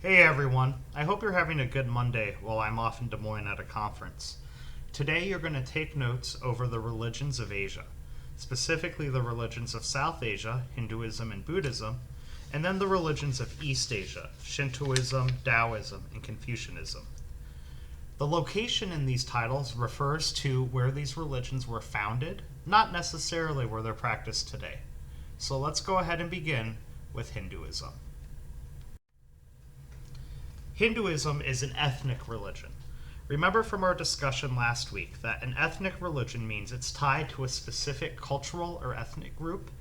Hey everyone, I hope you're having a good Monday while I'm off in Des Moines at a conference. Today you're going to take notes over the religions of Asia, specifically the religions of South Asia, Hinduism and Buddhism, and then the religions of East Asia, Shintoism, Taoism, and Confucianism. The location in these titles refers to where these religions were founded, not necessarily where they're practiced today. So let's go ahead and begin with Hinduism. Hinduism is an ethnic religion. Remember from our discussion last week that an ethnic religion means it's tied to a specific cultural or ethnic group,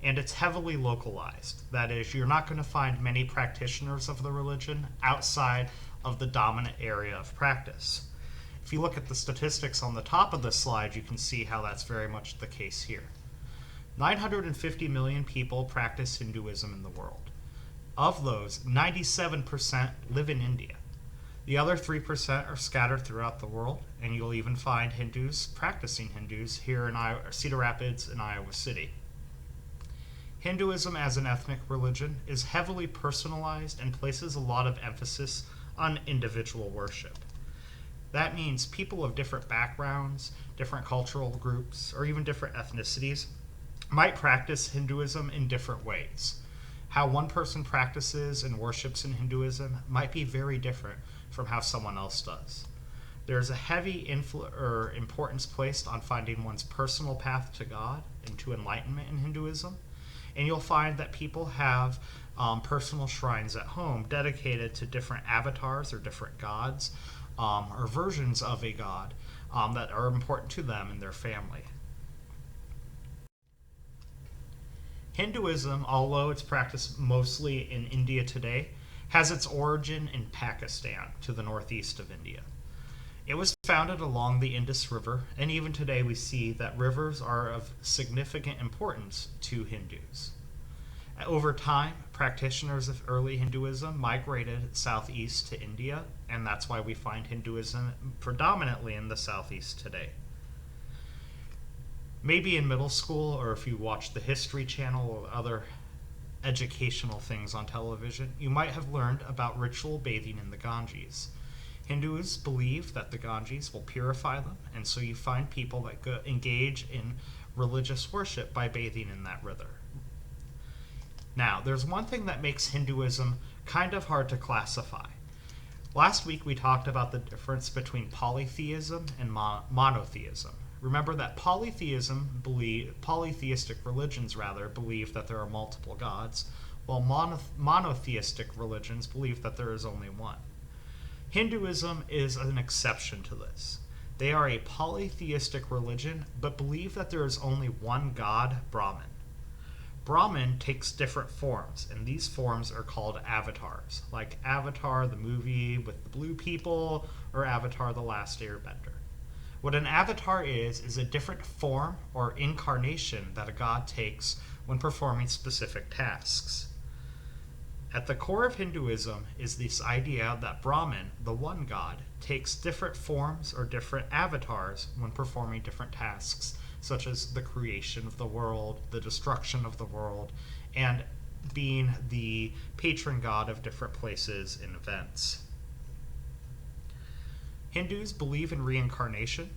and it's heavily localized. That is, you're not going to find many practitioners of the religion outside of the dominant area of practice. If you look at the statistics on the top of this slide, you can see how that's very much the case here. 950 million people practice Hinduism in the world. Of those, 97% live in India. The other 3% are scattered throughout the world, and you'll even find practicing Hindus, here in Cedar Rapids and Iowa City. Hinduism as an ethnic religion is heavily personalized and places a lot of emphasis on individual worship. That means people of different backgrounds, different cultural groups, or even different ethnicities might practice Hinduism in different ways. How one person practices and worships in Hinduism might be very different from how someone else does. There's a heavy importance placed on finding one's personal path to God and to enlightenment in Hinduism, and you'll find that people have personal shrines at home dedicated to different avatars or different gods or versions of a god that are important to them and their family. Hinduism, although it's practiced mostly in India today, has its origin in Pakistan, to the northeast of India. It was founded along the Indus River, and even today we see that rivers are of significant importance to Hindus. Over time, practitioners of early Hinduism migrated southeast to India, and that's why we find Hinduism predominantly in the southeast today. Maybe in middle school, or if you watch the History Channel or other educational things on television, you might have learned about ritual bathing in the Ganges. Hindus believe that the Ganges will purify them, and so you find people that engage in religious worship by bathing in that river. Now, there's one thing that makes Hinduism kind of hard to classify. Last week we talked about the difference between polytheism and monotheism. Remember that polytheistic religions believe that there are multiple gods, while monotheistic religions believe that there is only one. Hinduism is an exception to this. They are a polytheistic religion, but believe that there is only one god, Brahman. Brahman takes different forms, and these forms are called avatars, like Avatar, the movie with the blue people, or Avatar, the Last Airbender. What an avatar is a different form or incarnation that a god takes when performing specific tasks. At the core of Hinduism is this idea that Brahman, the one god, takes different forms or different avatars when performing different tasks, such as the creation of the world, the destruction of the world, and being the patron god of different places and events. Hindus believe in reincarnation,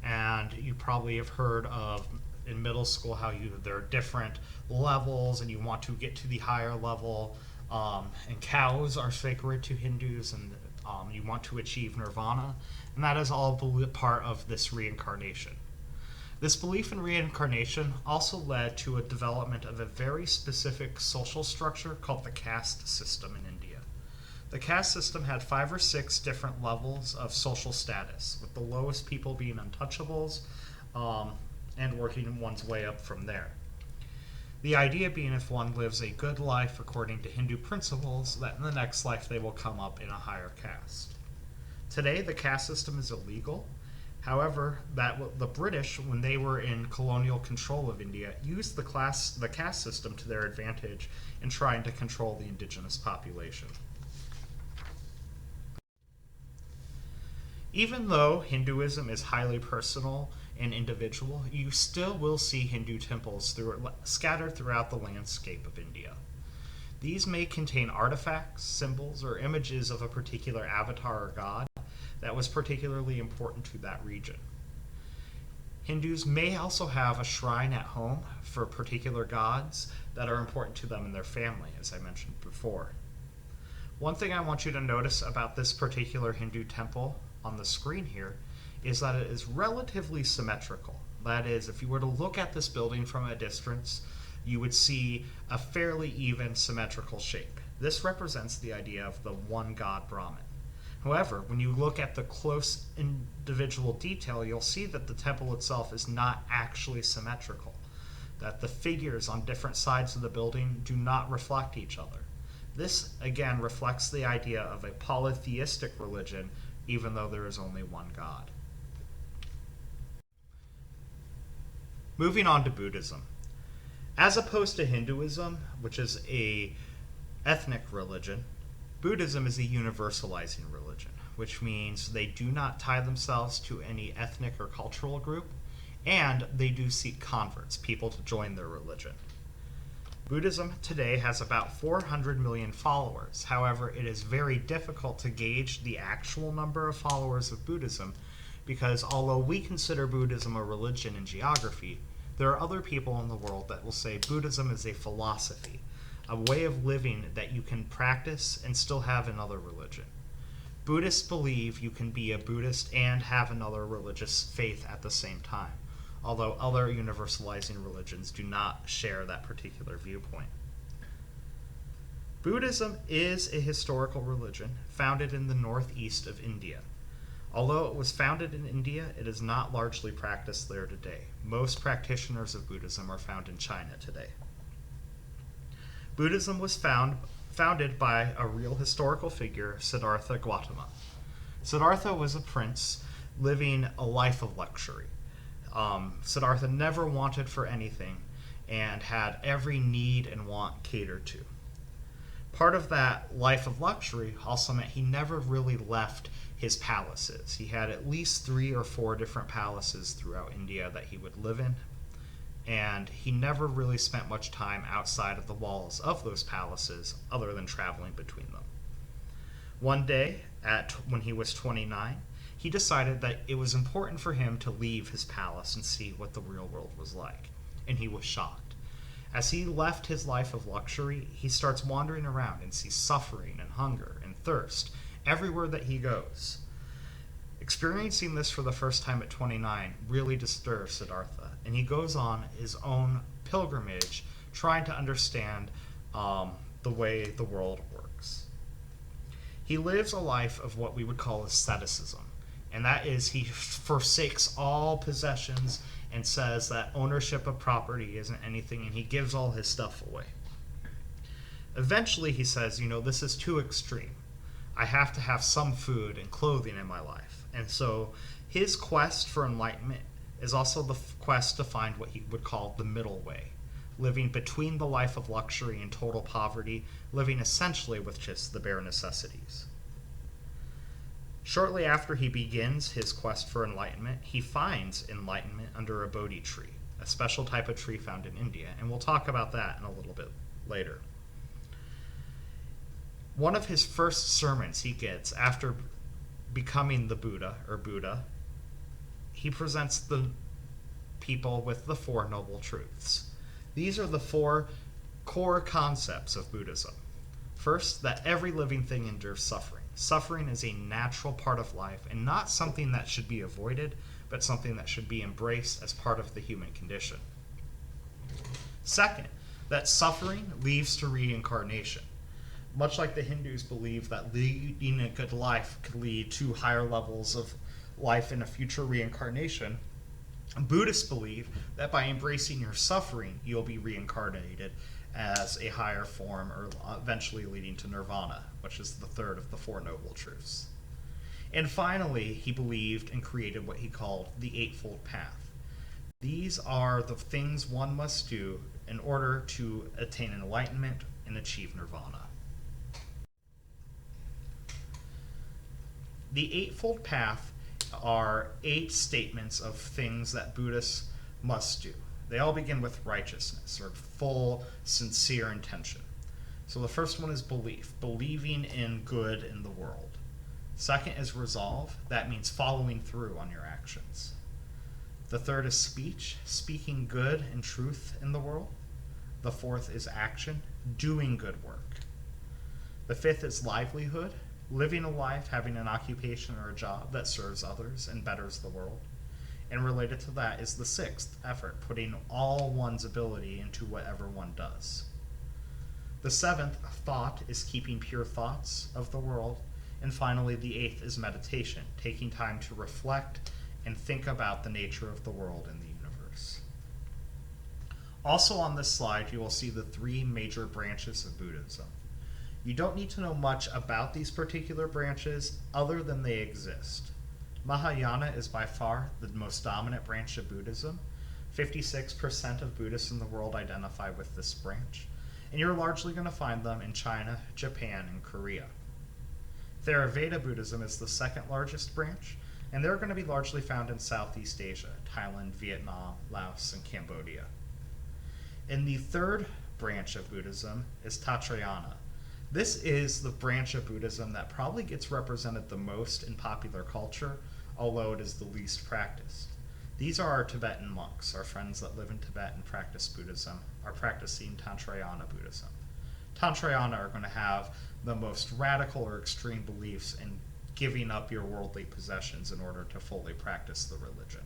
and you probably have heard of in middle school how there are different levels and you want to get to the higher level, and cows are sacred to Hindus, and you want to achieve nirvana, and that is all part of this reincarnation. This belief in reincarnation also led to a development of a very specific social structure called the caste system in India. The caste system had 5 or 6 different levels of social status, with the lowest people being untouchables, and working one's way up from there. The idea being if one lives a good life according to Hindu principles, that in the next life they will come up in a higher caste. Today, the caste system is illegal. However, the British, when they were in colonial control of India, used the caste system to their advantage in trying to control the indigenous population. Even though Hinduism is highly personal and individual, you still will see Hindu temples scattered throughout the landscape of India. These may contain artifacts, symbols, or images of a particular avatar or god that was particularly important to that region. Hindus may also have a shrine at home for particular gods that are important to them and their family, as I mentioned before. One thing I want you to notice about this particular Hindu temple on the screen here is that it is relatively symmetrical. That is, if you were to look at this building from a distance, you would see a fairly even symmetrical shape. This represents the idea of the one god Brahman. However, when you look at the close individual detail, you'll see that the temple itself is not actually symmetrical, that the figures on different sides of the building do not reflect each other. This, again, reflects the idea of a polytheistic religion, even though there is only one God. Moving on to Buddhism. As opposed to Hinduism, which is a ethnic religion, Buddhism is a universalizing religion, which means they do not tie themselves to any ethnic or cultural group, and they do seek converts, people to join their religion. Buddhism today has about 400 million followers. However, it is very difficult to gauge the actual number of followers of Buddhism because although we consider Buddhism a religion in geography, there are other people in the world that will say Buddhism is a philosophy, a way of living that you can practice and still have another religion. Buddhists believe you can be a Buddhist and have another religious faith at the same time, although other universalizing religions do not share that particular viewpoint. Buddhism is a historical religion founded in the northeast of India. Although it was founded in India, it is not largely practiced there today. Most practitioners of Buddhism are found in China today. Buddhism was founded by a real historical figure, Siddhartha Gautama. Siddhartha was a prince living a life of luxury. Siddhartha never wanted for anything and had every need and want catered to. Part of that life of luxury also meant he never really left his palaces. He had at least 3 or 4 different palaces throughout India that he would live in, and he never really spent much time outside of the walls of those palaces other than traveling between them. One day, when he was 29, he decided that it was important for him to leave his palace and see what the real world was like, and he was shocked. As he left his life of luxury, he starts wandering around and sees suffering and hunger and thirst everywhere that he goes. Experiencing this for the first time at 29 really disturbs Siddhartha, and he goes on his own pilgrimage trying to understand the way the world works. He lives a life of what we would call asceticism, and that is he forsakes all possessions and says that ownership of property isn't anything, and he gives all his stuff away. Eventually he says, this is too extreme. I have to have some food and clothing in my life. And so his quest for enlightenment is also the quest to find what he would call the middle way, living between the life of luxury and total poverty, living essentially with just the bare necessities. Shortly after he begins his quest for enlightenment, he finds enlightenment under a Bodhi tree, a special type of tree found in India, and we'll talk about that in a little bit later. One of his first sermons he gets after becoming the Buddha, he presents the people with the 4 noble truths. These are the 4 core concepts of Buddhism. First, that every living thing endures suffering. Suffering is a natural part of life and not something that should be avoided, but something that should be embraced as part of the human condition. Second, that suffering leads to reincarnation. Much like the Hindus believe that leading a good life could lead to higher levels of life in a future reincarnation, Buddhists believe that by embracing your suffering, you'll be reincarnated as a higher form, or eventually leading to nirvana, which is the third of the 4 noble truths. And finally, he believed and created what he called the Eightfold Path. These are the things one must do in order to attain enlightenment and achieve nirvana. The Eightfold Path are 8 statements of things that Buddhists must do. They all begin with righteousness, or full, sincere intention. So the first one is belief, believing in good in the world. Second is resolve. That means following through on your actions. The third is speech, speaking good and truth in the world. The fourth is action, doing good work. The fifth is livelihood, living a life, having an occupation or a job that serves others and betters the world. And related to that is the sixth, effort, putting all one's ability into whatever one does. The seventh, thought, is keeping pure thoughts of the world. And finally, the eighth is meditation, taking time to reflect and think about the nature of the world and the universe. Also on this slide, you will see the three major branches of Buddhism. You don't need to know much about these particular branches other than they exist. Mahayana is by far the most dominant branch of Buddhism. 56% of Buddhists in the world identify with this branch, and you're largely going to find them in China, Japan, and Korea. Theravada Buddhism is the second largest branch, and they're going to be largely found in Southeast Asia, Thailand, Vietnam, Laos, and Cambodia. And the third branch of Buddhism is Tatrayana. This is the branch of Buddhism that probably gets represented the most in popular culture, although it is the least practiced. These are our Tibetan monks. Our friends that live in Tibet and practice Buddhism are practicing Tantrayana Buddhism. Tantrayana are going to have the most radical or extreme beliefs in giving up your worldly possessions in order to fully practice the religion.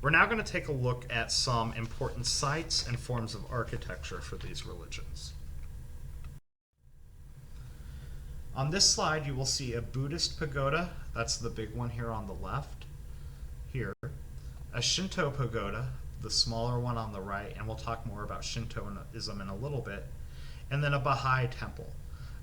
We're now going to take a look at some important sites and forms of architecture for these religions. On this slide, you will see a Buddhist pagoda. That's the big one here on the left. Here. A Shinto pagoda, the smaller one on the right, and we'll talk more about Shintoism in a little bit. And then a Baha'i temple.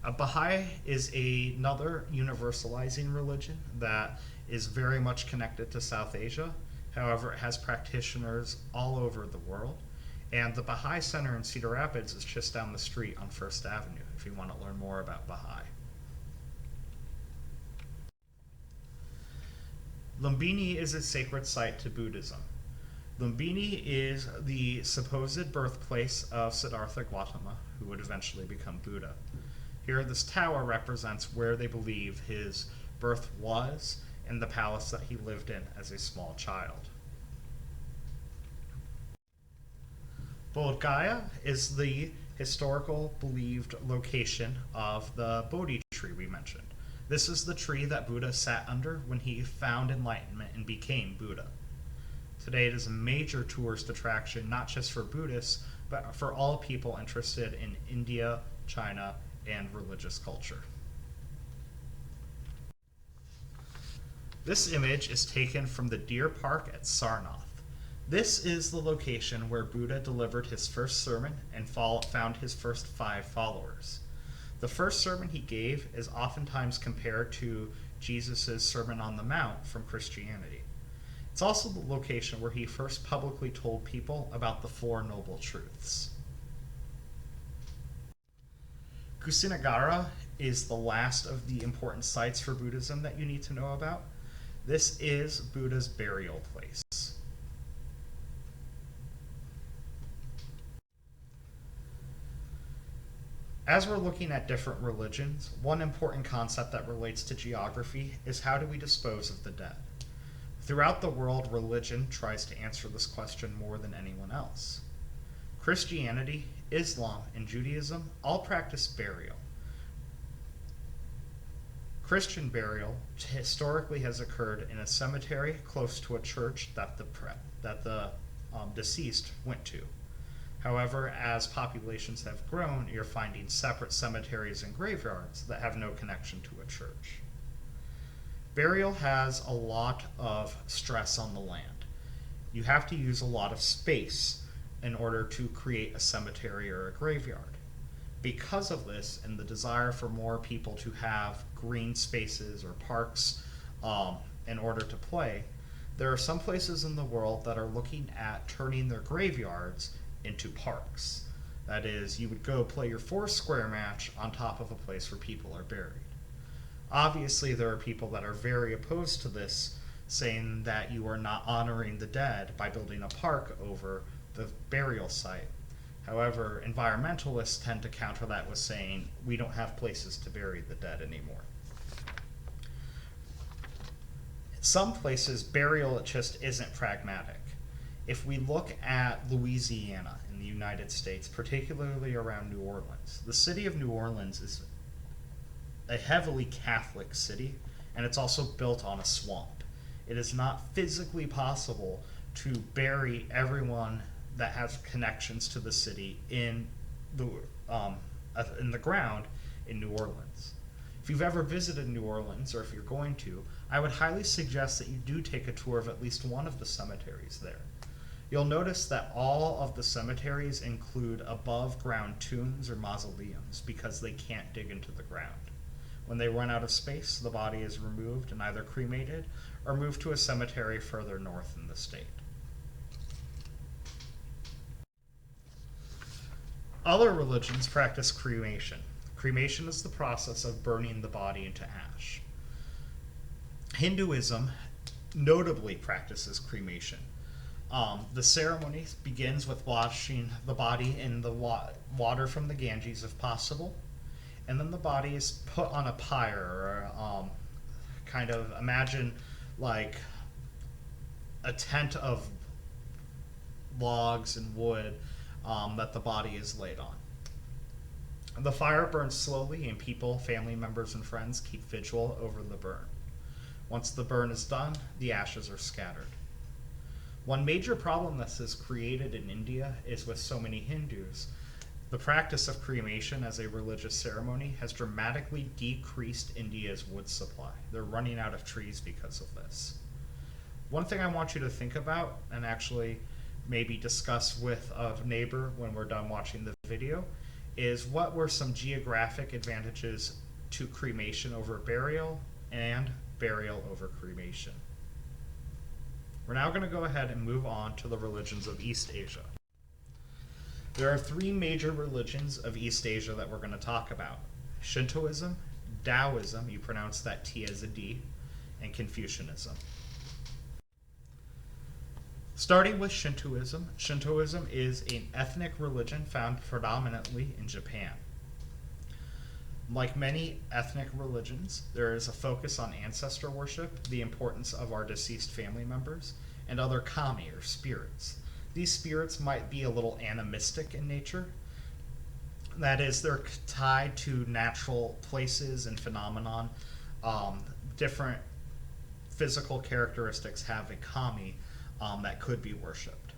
A Baha'i is another universalizing religion that is very much connected to South Asia. However, it has practitioners all over the world. And the Baha'i Center in Cedar Rapids is just down the street on First Avenue if you want to learn more about Baha'i. Lumbini is a sacred site to Buddhism. Lumbini is the supposed birthplace of Siddhartha Gautama, who would eventually become Buddha. Here, this tower represents where they believe his birth was and the palace that he lived in as a small child. Bodh Gaya is the historical believed location of the Bodhi tree we mentioned. This is the tree that Buddha sat under when he found enlightenment and became Buddha. Today it is a major tourist attraction, not just for Buddhists, but for all people interested in India, China, and religious culture. This image is taken from the Deer Park at Sarnath. This is the location where Buddha delivered his first sermon and found his first 5 followers. The first sermon he gave is oftentimes compared to Jesus' Sermon on the Mount from Christianity. It's also the location where he first publicly told people about the 4 Noble Truths. Kusinagara is the last of the important sites for Buddhism that you need to know about. This is Buddha's burial place. As we're looking at different religions, one important concept that relates to geography is how do we dispose of the dead? Throughout the world, religion tries to answer this question more than anyone else. Christianity, Islam, and Judaism all practice burial. Christian burial historically has occurred in a cemetery close to a church that the deceased went to. However, as populations have grown, you're finding separate cemeteries and graveyards that have no connection to a church. Burial has a lot of stress on the land. You have to use a lot of space in order to create a cemetery or a graveyard. Because of this, and the desire for more people to have green spaces or parks in order to play, there are some places in the world that are looking at turning their graveyards into parks. That is, you would go play your Foursquare match on top of a place where people are buried. Obviously, there are people that are very opposed to this, saying that you are not honoring the dead by building a park over the burial site. However, environmentalists tend to counter that with saying we don't have places to bury the dead anymore. In some places, burial just isn't pragmatic. If we look at Louisiana in the United States, particularly around New Orleans, the city of New Orleans is a heavily Catholic city, and it's also built on a swamp. It is not physically possible to bury everyone that has connections to the city in the ground in New Orleans. If you've ever visited New Orleans, or if you're going to, I would highly suggest that you do take a tour of at least one of the cemeteries there. You'll notice that all of the cemeteries include above ground tombs or mausoleums because they can't dig into the ground. When they run out of space, the body is removed and either cremated or moved to a cemetery further north in the state. Other religions practice cremation. Cremation is the process of burning the body into ash. Hinduism notably practices cremation. The ceremony begins with washing the body in the water from the Ganges if possible, and then the body is put on a pyre, or kind of imagine like a tent of logs and wood that the body is laid on. The fire burns slowly, and people, family members, and friends keep vigil over the burn. Once the burn is done, the ashes are scattered. One major problem this has created in India is with so many Hindus, the practice of cremation as a religious ceremony has dramatically decreased India's wood supply. They're running out of trees because of this. One thing I want you to think about, and actually maybe discuss with a neighbor when we're done watching the video, is what were some geographic advantages to cremation over burial and burial over cremation. We're now going to go ahead and move on to the religions of East Asia. There are three major religions of East Asia that we're going to talk about: Shintoism, Taoism, you pronounce that T as a D, and Confucianism. Starting with Shintoism, Shintoism is an ethnic religion found predominantly in Japan. Like many ethnic religions, there is a focus on ancestor worship, the importance of our deceased family members, and other kami, or spirits. These spirits might be a little animistic in nature. That is, they're tied to natural places and phenomenon. Different physical characteristics have a kami that could be worshipped.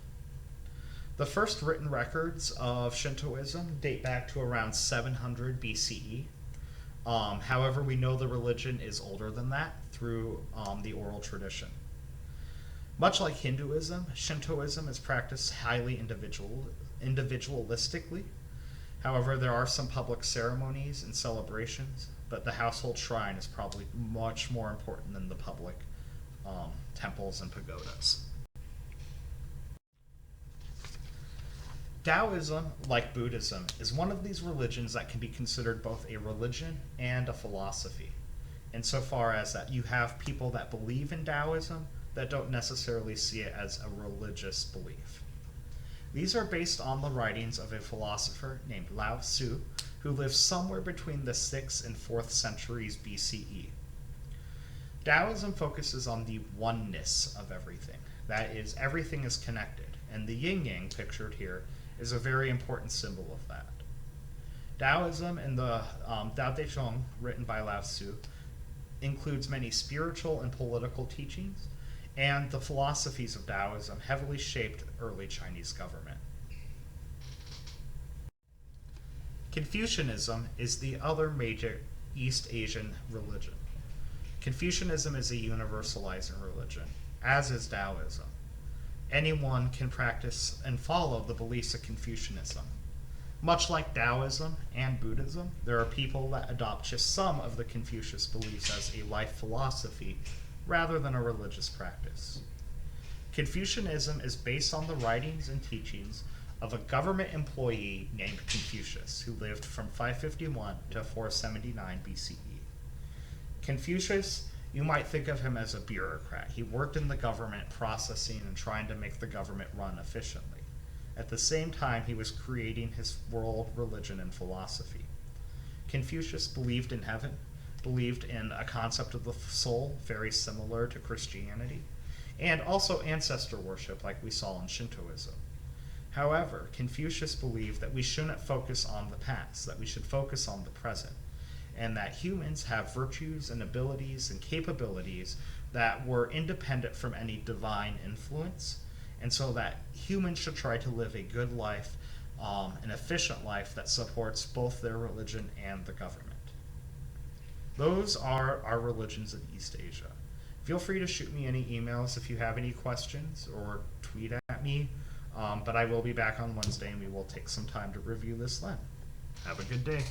The first written records of Shintoism date back to around 700 BCE. However, we know the religion is older than that through the oral tradition. Much like Hinduism, Shintoism is practiced highly individualistically. However, there are some public ceremonies and celebrations, but the household shrine is probably much more important than the public temples and pagodas. Taoism, like Buddhism, is one of these religions that can be considered both a religion and a philosophy, insofar as that you have people that believe in Taoism that don't necessarily see it as a religious belief. These are based on the writings of a philosopher named Lao Tzu, who lived somewhere between the 6th and 4th centuries BCE. Taoism focuses on the oneness of everything. That is, everything is connected, and the yin-yang pictured here is a very important symbol of that. Taoism and the Tao Te Ching, written by Lao Tzu, includes many spiritual and political teachings, and the philosophies of Taoism heavily shaped early Chinese government. Confucianism is the other major East Asian religion. Confucianism is a universalizing religion, as is Taoism. Anyone can practice and follow the beliefs of Confucianism. Much like Taoism and Buddhism, there are people that adopt just some of the Confucius beliefs as a life philosophy rather than a religious practice. Confucianism is based on the writings and teachings of a government employee named Confucius, who lived from 551 to 479 BCE. Confucius, you might think of him as a bureaucrat. He worked in the government processing and trying to make the government run efficiently. At the same time, he was creating his world religion and philosophy. Confucius believed in heaven, believed in a concept of the soul very similar to Christianity, and also ancestor worship like we saw in Shintoism. However, Confucius believed that we shouldn't focus on the past, that we should focus on the present, and that humans have virtues and abilities and capabilities that were independent from any divine influence, and so that humans should try to live a good life, an efficient life that supports both their religion and the government. Those are our religions in East Asia. Feel free to shoot me any emails if you have any questions or tweet at me, but I will be back on Wednesday and we will take some time to review this then. Have a good day.